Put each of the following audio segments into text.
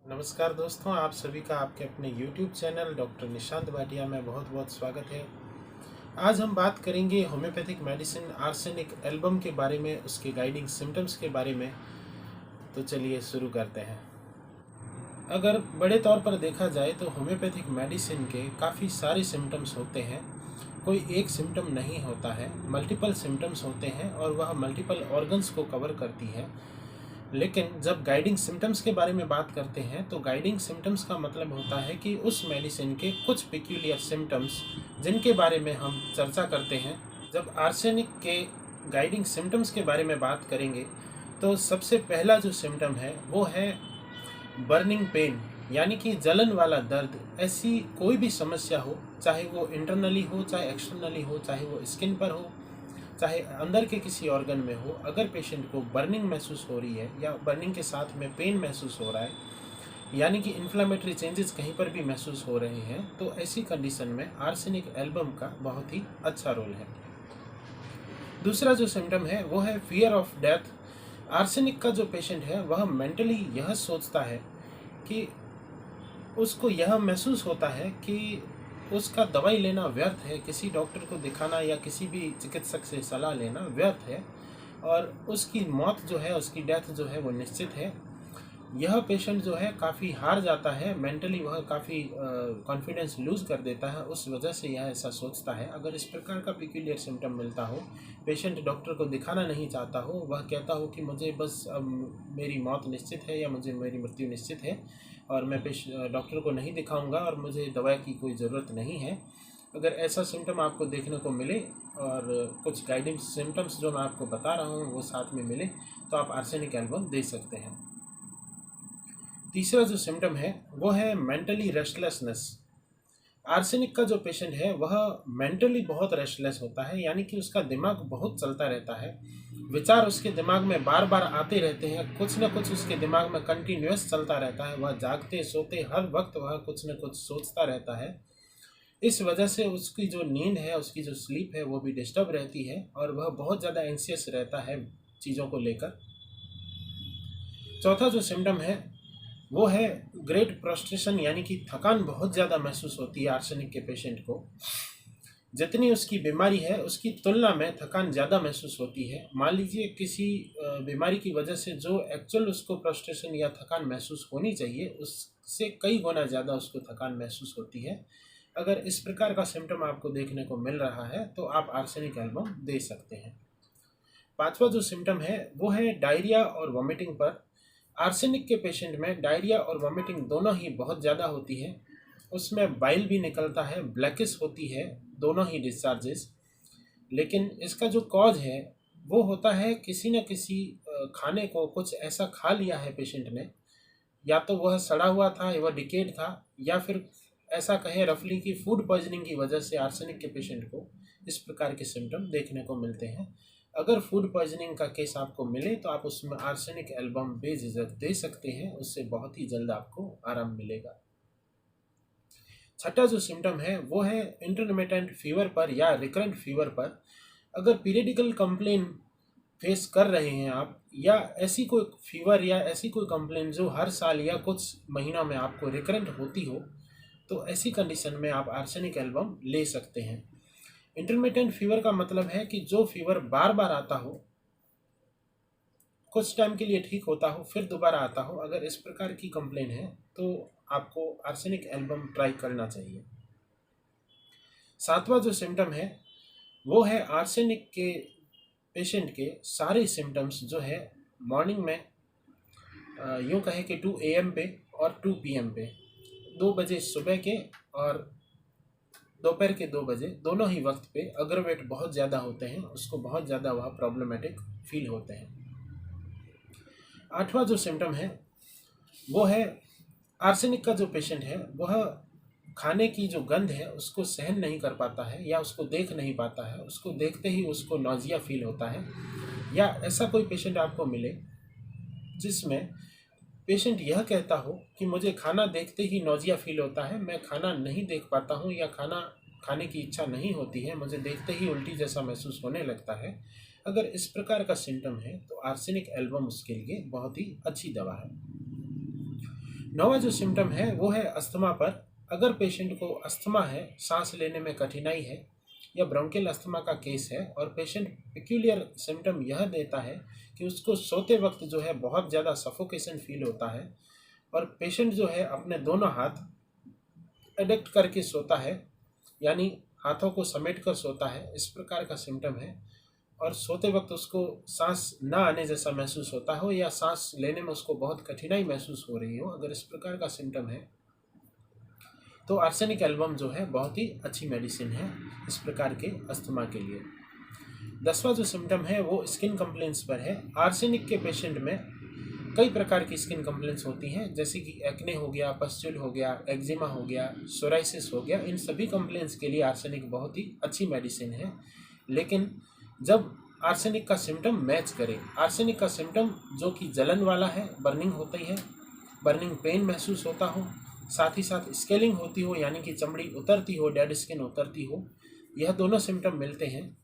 नमस्कार दोस्तों, आप सभी का आपके अपने YouTube channel doctor Nishant Bhatia में बहुत बहुत स्वागत है। आज हम बात करेंगे होम्योपैथिक मेडिसिन आर्सेनिक एल्बम के बारे में, उसके गाइडिंग सिम्टम्स के बारे में। तो चलिए शुरू करते हैं। अगर बड़े तौर पर देखा जाए तो होम्योपैथिक मेडिसिन के काफ़ी सारे सिम्टम्स होते हैं। कोई एक सिम्टम नहीं होता है, मल्टीपल सिम्टम्स होते हैं और वह मल्टीपल ऑर्गन्स को कवर करती है। लेकिन जब गाइडिंग सिम्टम्स के बारे में बात करते हैं तो गाइडिंग सिम्टम्स का मतलब होता है कि उस मेडिसिन के कुछ पेक्यूलियर सिम्टम्स जिनके बारे में हम चर्चा करते हैं। जब आर्सेनिक के गाइडिंग सिम्टम्स के बारे में बात करेंगे तो सबसे पहला जो सिम्टम है वो है बर्निंग पेन, यानी कि जलन वाला दर्द। ऐसी कोई भी समस्या हो, चाहे वो इंटरनली हो, चाहे एक्सटर्नली हो, चाहे वो स्किन पर हो, चाहे अंदर के किसी ऑर्गन में हो, अगर पेशेंट को बर्निंग महसूस हो रही है या बर्निंग के साथ में पेन महसूस हो रहा है, यानी कि इन्फ्लामेटरी चेंजेस कहीं पर भी महसूस हो रहे हैं, तो ऐसी कंडीशन में आर्सेनिक एल्बम का बहुत ही अच्छा रोल है। दूसरा जो सिम्टम है वो है फियर ऑफ डेथ। आर्सेनिक का जो पेशेंट है वह मेंटली यह सोचता है कि उसको यह महसूस होता है कि उसका दवाई लेना व्यर्थ है, किसी डॉक्टर को दिखाना या किसी भी चिकित्सक से सलाह लेना व्यर्थ है और उसकी मौत जो है, उसकी डेथ जो है वो निश्चित है। यह पेशेंट जो है काफ़ी हार जाता है, मेंटली वह काफ़ी कॉन्फिडेंस लूज़ कर देता है, उस वजह से यह ऐसा सोचता है। अगर इस प्रकार का पेक्यूलियर सिम्टम मिलता हो, पेशेंट डॉक्टर को दिखाना नहीं चाहता हो, वह कहता हो कि मुझे बस अब मेरी मौत निश्चित है या मुझे मेरी मृत्यु निश्चित है और मैं डॉक्टर को नहीं दिखाऊंगा और मुझे दवाई की कोई ज़रूरत नहीं है। अगर ऐसा सिम्टम आपको देखने को मिले और कुछ गाइडिंग सिम्टम्स जो मैं आपको बता रहा हूँ वो साथ में मिले, तो आप आर्सेनिक एल्बम दे सकते हैं। तीसरा जो सिम्टम है वो है मेंटली रेस्टलेसनेस। आर्सेनिक का जो पेशेंट है वह मेंटली बहुत रेस्टलेस होता है, यानी कि उसका दिमाग बहुत चलता रहता है, विचार उसके दिमाग में बार बार आते रहते हैं, कुछ न कुछ उसके दिमाग में कंटिन्यूस चलता रहता है। वह जागते सोते हर वक्त वह कुछ न कुछ सोचता रहता है। इस वजह से उसकी जो नींद है, उसकी जो स्लीप है वो भी डिस्टर्ब रहती है और वह बहुत ज़्यादा एंशियस रहता है चीज़ों को लेकर। चौथा जो सिम्टम है वो है ग्रेट प्रोस्ट्रेशन, यानी कि थकान बहुत ज़्यादा महसूस होती है आर्सेनिक के पेशेंट को। जितनी उसकी बीमारी है उसकी तुलना में थकान ज़्यादा महसूस होती है। मान लीजिए किसी बीमारी की वजह से जो एक्चुअल उसको प्रोस्ट्रेशन या थकान महसूस होनी चाहिए उससे कई गुना ज़्यादा उसको थकान महसूस होती है। अगर इस प्रकार का सिम्टम आपको देखने को मिल रहा है तो आप आर्सेनिक एल्बम दे सकते हैं। पांचवा जो सिम्टम है वो है डायरिया और वॉमिटिंग पर। आर्सेनिक के पेशेंट में डायरिया और वॉमिटिंग दोनों ही बहुत ज़्यादा होती है, उसमें बाइल भी निकलता है, ब्लैकिश होती है, दोनों ही डिस्चार्जेस। लेकिन इसका जो कॉज है वो होता है किसी न किसी खाने को कुछ ऐसा खा लिया है पेशेंट ने, या तो वह सड़ा हुआ था या वह डिकेड था, या फिर ऐसा कहें रफली कि फूड पॉइजनिंग की वजह से आर्सेनिक के पेशेंट को इस प्रकार के सिम्टम देखने को मिलते हैं। अगर फूड पॉइजनिंग का केस आपको मिले तो आप उसमें आर्सेनिक एल्बम बेझिझक दे सकते हैं, उससे बहुत ही जल्द आपको आराम मिलेगा। छठा जो सिम्टम है वो है इंटरमिटेंट फीवर पर या रिकरेंट फीवर पर। अगर पीरियडिकल कंप्लेन फेस कर रहे हैं आप, या ऐसी कोई फीवर या ऐसी कोई कंप्लेन जो हर साल या कुछ महीनों में आपको रिकरेंट होती हो, तो ऐसी कंडीशन में आप आर्सेनिक एल्बम ले सकते हैं। इंटरमिटेंट फीवर का मतलब है कि जो फीवर बार बार आता हो, कुछ टाइम के लिए ठीक होता हो, फिर दोबारा आता हो, अगर इस प्रकार की कंप्लेन है तो आपको आर्सेनिक एल्बम ट्राई करना चाहिए। सातवां जो सिम्टम है वो है आर्सेनिक के पेशेंट के सारे सिम्टम्स जो है मॉर्निंग में यूँ कहें कि 2 AM पे और 2 PM पे, 2 बजे सुबह के और दोपहर के 2 बजे, दोनों ही वक्त पे अग्रवेट बहुत ज़्यादा होते हैं, उसको बहुत ज़्यादा वह प्रॉब्लमेटिक फील होते हैं। आठवां जो सिम्टम है वो है आर्सेनिक का जो पेशेंट है वह खाने की जो गंध है उसको सहन नहीं कर पाता है या उसको देख नहीं पाता है, उसको देखते ही उसको नौजिया फील होता है। या ऐसा कोई पेशेंट आपको मिले जिसमें पेशेंट यह कहता हो कि मुझे खाना देखते ही नौजिया फील होता है, मैं खाना नहीं देख पाता हूँ या खाना खाने की इच्छा नहीं होती है, मुझे देखते ही उल्टी जैसा महसूस होने लगता है। अगर इस प्रकार का सिम्टम है तो आर्सेनिक एल्बम उसके लिए बहुत ही अच्छी दवा है। नौवां जो सिम्टम है वो है अस्थमा पर। अगर पेशेंट को अस्थमा है, सांस लेने में कठिनाई है या ब्रोंकियल अस्थमा का केस है और पेशेंट पिक्यूलियर सिम्टम यह देता है कि उसको सोते वक्त जो है बहुत ज़्यादा सफोकेशन फील होता है और पेशेंट जो है अपने दोनों हाथ एडक्ट करके सोता है, यानी हाथों को समेट कर सोता है, इस प्रकार का सिम्टम है। और सोते वक्त उसको सांस ना आने जैसा महसूस होता हो या सांस लेने में उसको बहुत कठिनाई महसूस हो रही हो, अगर इस प्रकार का सिम्टम है तो आर्सेनिक एल्बम जो है बहुत ही अच्छी मेडिसिन है इस प्रकार के अस्थमा के लिए। 10वां जो सिम्टम है वो स्किन कंप्लेंट्स पर है। आर्सेनिक के पेशेंट में कई प्रकार की स्किन कंप्लेंट्स होती हैं, जैसे कि एक्ने हो गया, पस्ट्यूल हो गया, एक्जिमा हो गया, सोराइसिस हो गया। इन सभी कंप्लेंट्स के लिए आर्सेनिक बहुत ही अच्छी मेडिसिन है। लेकिन जब आर्सेनिक का सिम्टम मैच करे, आर्सेनिक का सिम्टम जो कि जलन वाला है, बर्निंग होती है, बर्निंग पेन महसूस होता हो, साथ ही साथ स्केलिंग होती हो यानी कि चमड़ी उतरती हो, डेड स्किन उतरती हो, यह दोनों सिम्टम मिलते हैं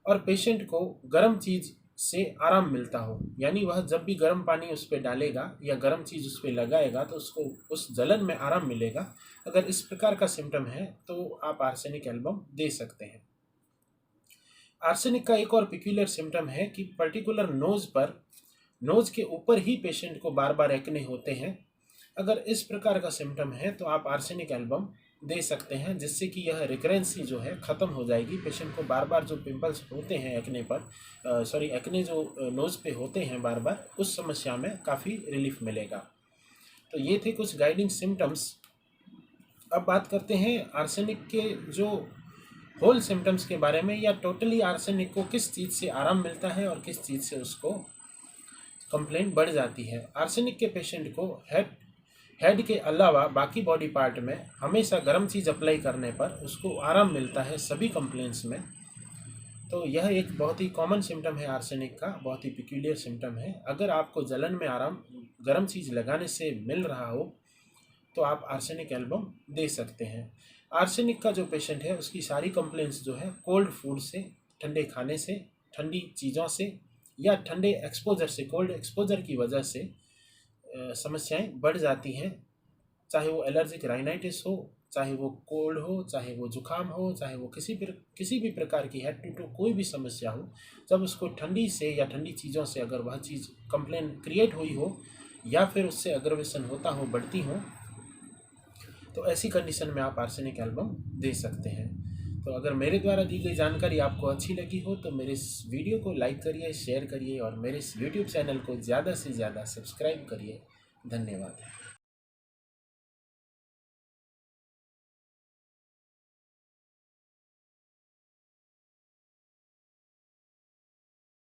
और पेशेंट को गर्म चीज़ से आराम मिलता हो, यानी वह जब भी गर्म पानी उस पर डालेगा या गर्म चीज़ उस पर लगाएगा तो उसको उस जलन में आराम मिलेगा। अगर इस प्रकार का सिम्टम है तो आप आर्सेनिक एल्बम दे सकते हैं। आर्सेनिक का एक और पिक्यूलियर सिम्टम है कि पर्टिकुलर नोज के ऊपर ही पेशेंट को बार बार एक्ने होते हैं। अगर इस प्रकार का सिम्टम है तो आप आर्सेनिक एल्बम दे सकते हैं, जिससे कि यह रिकरेंसी जो है ख़त्म हो जाएगी। पेशेंट को बार बार जो पिंपल्स होते हैं एक्ने पर एक्ने जो नोज़ पे होते हैं बार बार, उस समस्या में काफ़ी रिलीफ मिलेगा। तो ये थे कुछ गाइडिंग सिम्टम्स। अब बात करते हैं आर्सेनिक के जो होल सिम्टम्स के बारे में, या टोटली आर्सेनिक को किस चीज़ से आराम मिलता है और किस चीज़ से उसको कंप्लेंट बढ़ जाती है। आर्सेनिक के पेशेंट को हेड के अलावा बाकी बॉडी पार्ट में हमेशा गर्म चीज़ अप्लाई करने पर उसको आराम मिलता है सभी कंप्लेंट्स में। तो यह एक बहुत ही कॉमन सिम्टम है आर्सेनिक का, बहुत ही पिक्यूलियर सिम्टम है। अगर आपको जलन में आराम गर्म चीज़ लगाने से मिल रहा हो तो आप आर्सेनिक एल्बम दे सकते हैं। आर्सेनिक का जो पेशेंट है उसकी सारी कंप्लेंट्स जो है कोल्ड फूड से, ठंडे खाने से, ठंडी चीज़ों से या ठंडे एक्सपोजर से, कोल्ड एक्सपोजर की वजह से समस्याएं बढ़ जाती हैं। चाहे वो एलर्जिक राइनाइटिस हो, चाहे वो कोल्ड हो, चाहे वो जुकाम हो, चाहे वो किसी भी प्रकार की हेड टू टू कोई भी समस्या हो, जब उसको ठंडी से या ठंडी चीज़ों से अगर वह चीज़ कंप्लेन क्रिएट हुई हो या फिर उससे अग्रवेशन होता हो, बढ़ती हो, तो ऐसी कंडीशन में आप आर्सेनिक एल्बम दे सकते हैं। तो अगर मेरे द्वारा दी गई जानकारी आपको अच्छी लगी हो तो मेरे इस वीडियो को लाइक करिए, शेयर करिए और मेरे इस यूट्यूब चैनल को ज़्यादा से ज़्यादा सब्सक्राइब करिए। धन्यवाद।